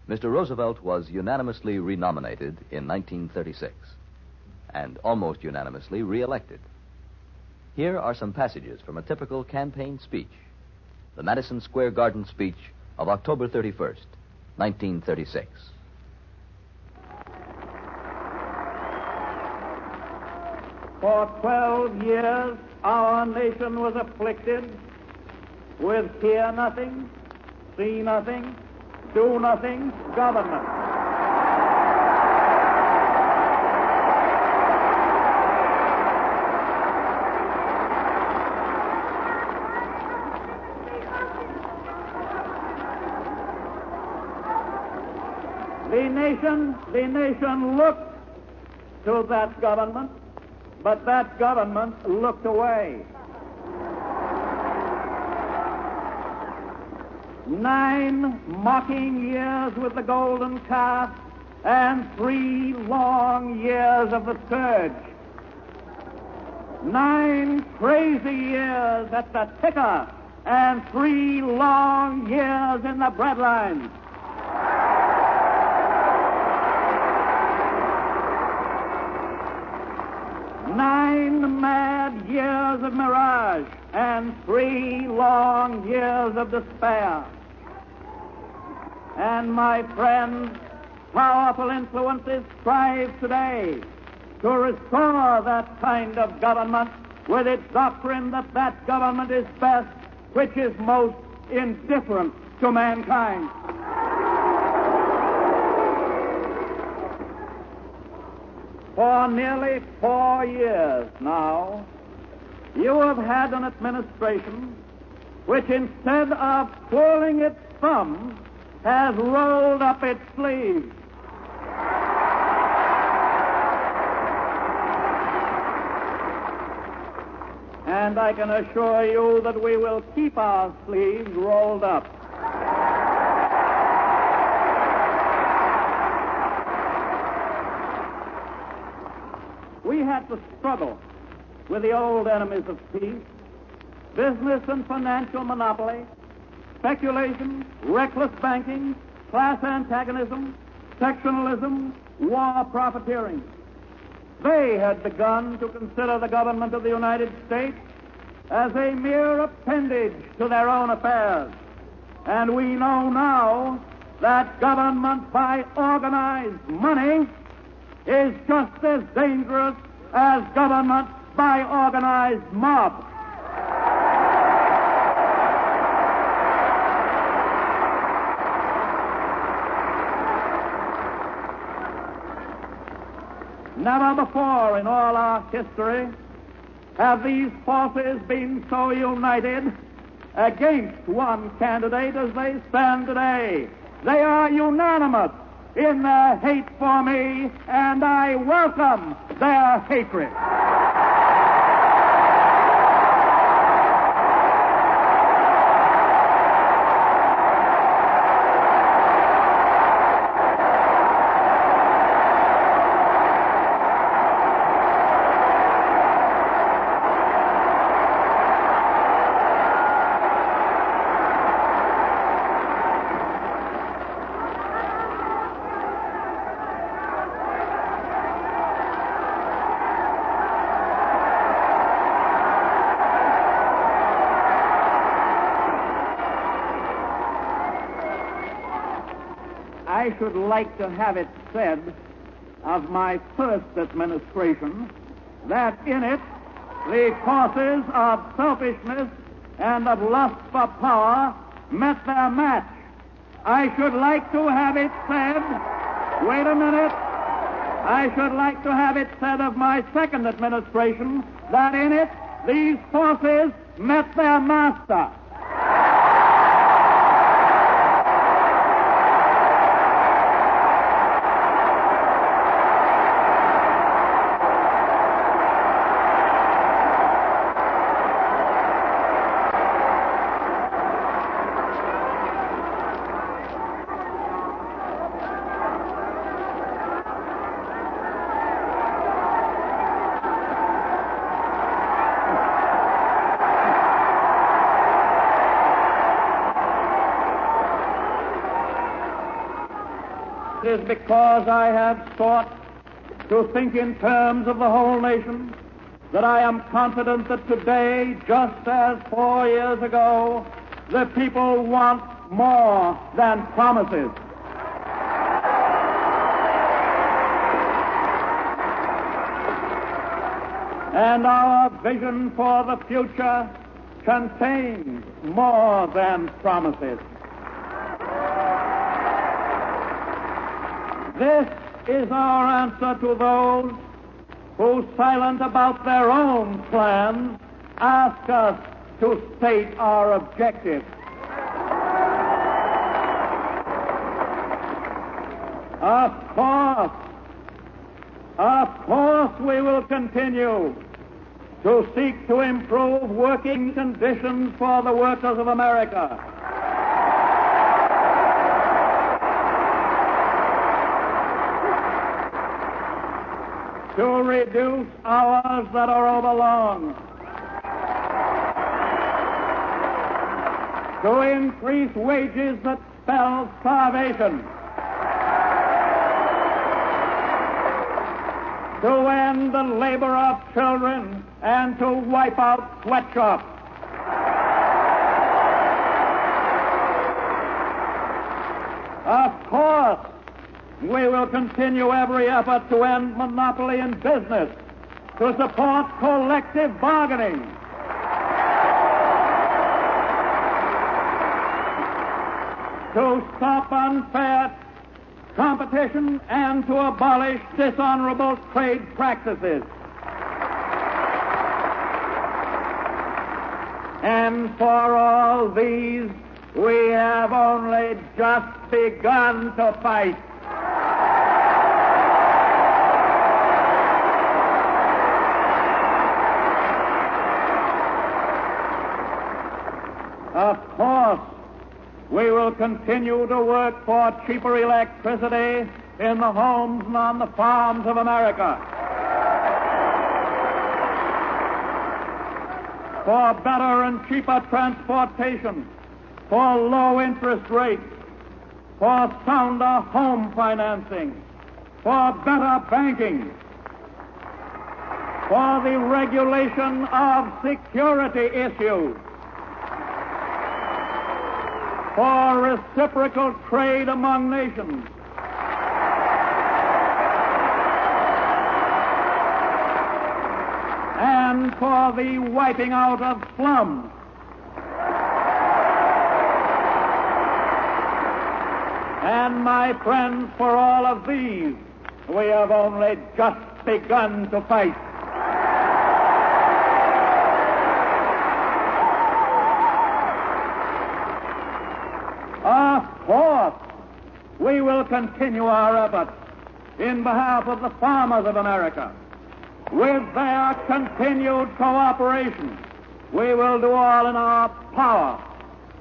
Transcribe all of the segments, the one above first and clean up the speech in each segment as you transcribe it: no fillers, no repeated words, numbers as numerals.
Mr. Roosevelt was unanimously renominated in 1936 and almost unanimously re-elected. Here are some passages from a typical campaign speech, the Madison Square Garden speech of October 31st, 1936. For 12 years, our nation was afflicted with hear nothing, see nothing, do nothing government. The nation looked to that government, but that government looked away. 9 mocking years with the golden calf and 3 long years of the scourge. 9 crazy years at the ticker and 3 long years in the breadline. 9 mad years of mirage and 3 long years of despair. And my friends, powerful influences strive today to restore that kind of government with its doctrine that that government is best which is most indifferent to mankind. For nearly 4 years now, you have had an administration which, instead of twirling its thumbs, has rolled up its sleeves. And I can assure you that we will keep our sleeves rolled up. We had to struggle with the old enemies of peace, business and financial monopoly, speculation, reckless banking, class antagonism, sectionalism, war profiteering. They had begun to consider the government of the United States as a mere appendage to their own affairs. And we know now that government by organized money is just as dangerous as government by organized mob. Never before in all our history have these forces been so united against one candidate as they stand today. They are unanimous in their hate for me, and I welcome their hatred. I should like to have it said of my first administration that in it the forces of selfishness and of lust for power met their match. I should like to have it said, wait a minute, I should like to have it said of my second administration that in it these forces met their master. It is because I have sought to think in terms of the whole nation that I am confident that today, just as 4 years ago, the people want more than promises. And our vision for the future contains more than promises. This is our answer to those who, silent about their own plans, ask us to state our objectives. Of course, we will continue to seek to improve working conditions for the workers of America. To reduce hours that are overlong. To increase wages that spell starvation. To end the labor of children and to wipe out sweatshops. Of course, we will continue every effort to end monopoly in business, to support collective bargaining, to stop unfair competition, and to abolish dishonorable trade practices. And for all these, we have only just begun to fight. Of course, we will continue to work for cheaper electricity in the homes and on the farms of America, for better and cheaper transportation, for low interest rates, for sounder home financing, for better banking, for the regulation of security issues, for reciprocal trade among nations, and for the wiping out of slums. And, my friends, for all of these, we have only just begun to fight. Of course, we will continue our efforts in behalf of the farmers of America. With their continued cooperation, we will do all in our power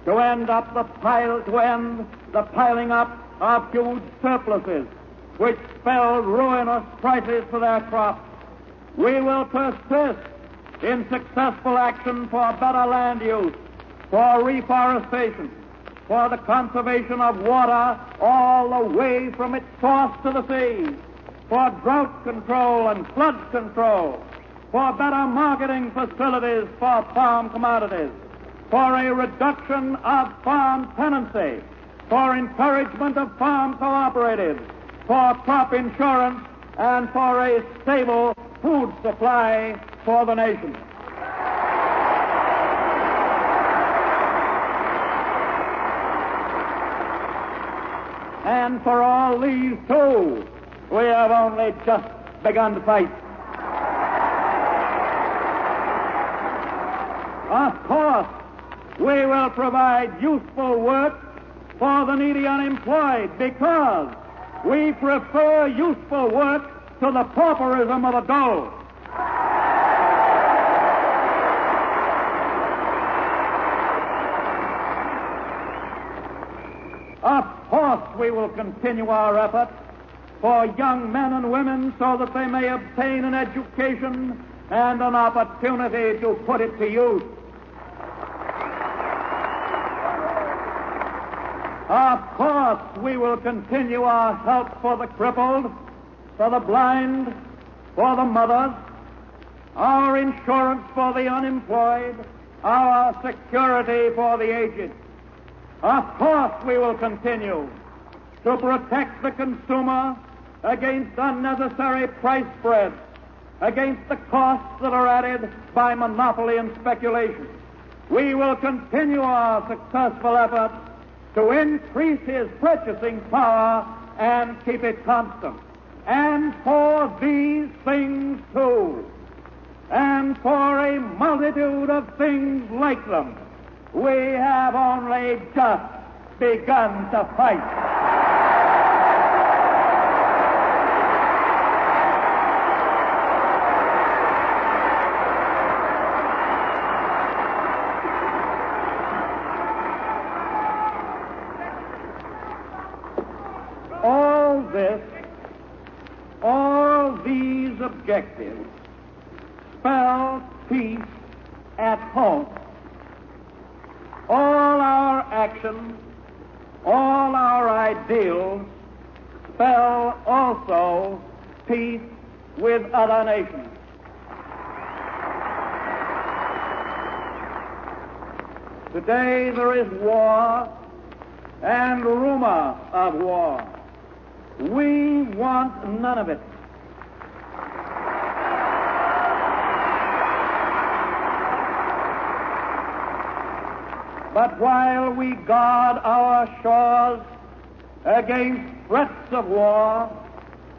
to end the piling up of huge surpluses which spell ruinous prices for their crops. We will persist in successful action for better land use, for reforestation, for the conservation of water all the way from its source to the sea, for drought control and flood control, for better marketing facilities for farm commodities, for a reduction of farm tenancy, for encouragement of farm cooperatives, for crop insurance, and for a stable food supply for the nation. And for all these, too, we have only just begun to fight. Of course, we will provide useful work for the needy unemployed because we prefer useful work to the pauperism of the dull. Of course, we will continue our efforts for young men and women so that they may obtain an education and an opportunity to put it to use. Of course, we will continue our help for the crippled, for the blind, for the mothers, our insurance for the unemployed, our security for the aged. Of course, we will continue to protect the consumer against unnecessary price spreads, against the costs that are added by monopoly and speculation. We will continue our successful efforts to increase his purchasing power and keep it constant. And for these things too, and for a multitude of things like them, we have only just begun to fight. All these objectives spell peace at home. All our actions, all our ideals spell also peace with other nations. Today there is war and rumor of war. We want none of it. But while we guard our shores against threats of war,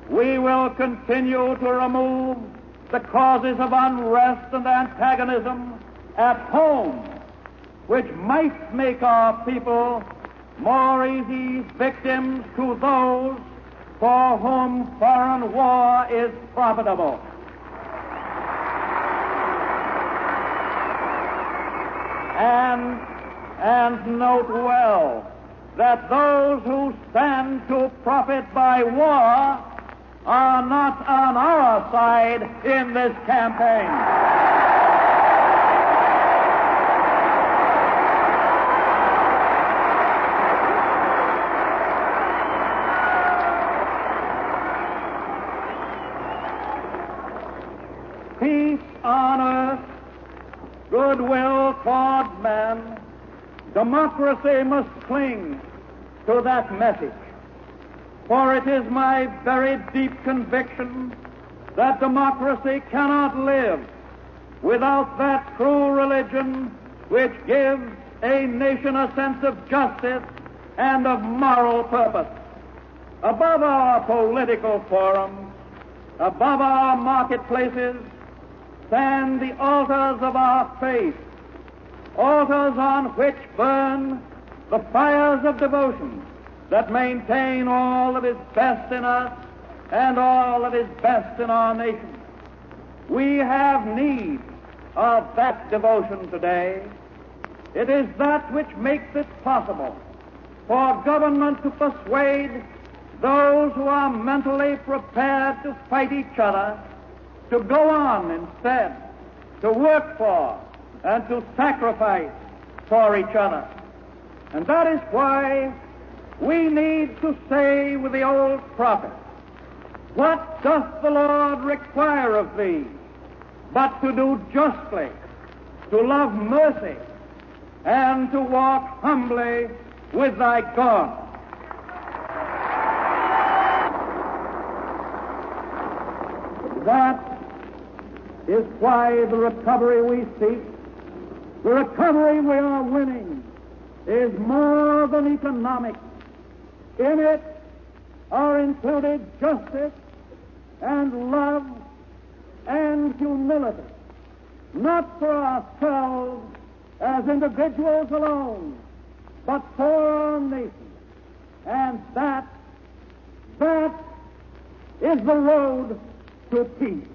we will continue to remove the causes of unrest and antagonism at home, which might make our people more easy victims to those for whom foreign war is profitable. And note well that those who stand to profit by war are not on our side in this campaign. On earth, goodwill toward man, democracy must cling to that message. For it is my very deep conviction that democracy cannot live without that true religion which gives a nation a sense of justice and of moral purpose. Above our political forums, above our marketplaces, stand the altars of our faith, altars on which burn the fires of devotion that maintain all that is best in us and all that is best in our nation. We have need of that devotion today. It is that which makes it possible for government to persuade those who are mentally prepared to fight each other to go on instead, to work for and to sacrifice for each other. And that is why we need to say with the old prophet, "What doth the Lord require of thee, but to do justly, to love mercy, and to walk humbly with thy God?" That is why the recovery we seek, the recovery we are winning, is more than economic. In it are included justice and love and humility, not for ourselves as individuals alone, but for our nation. And that is the road to peace.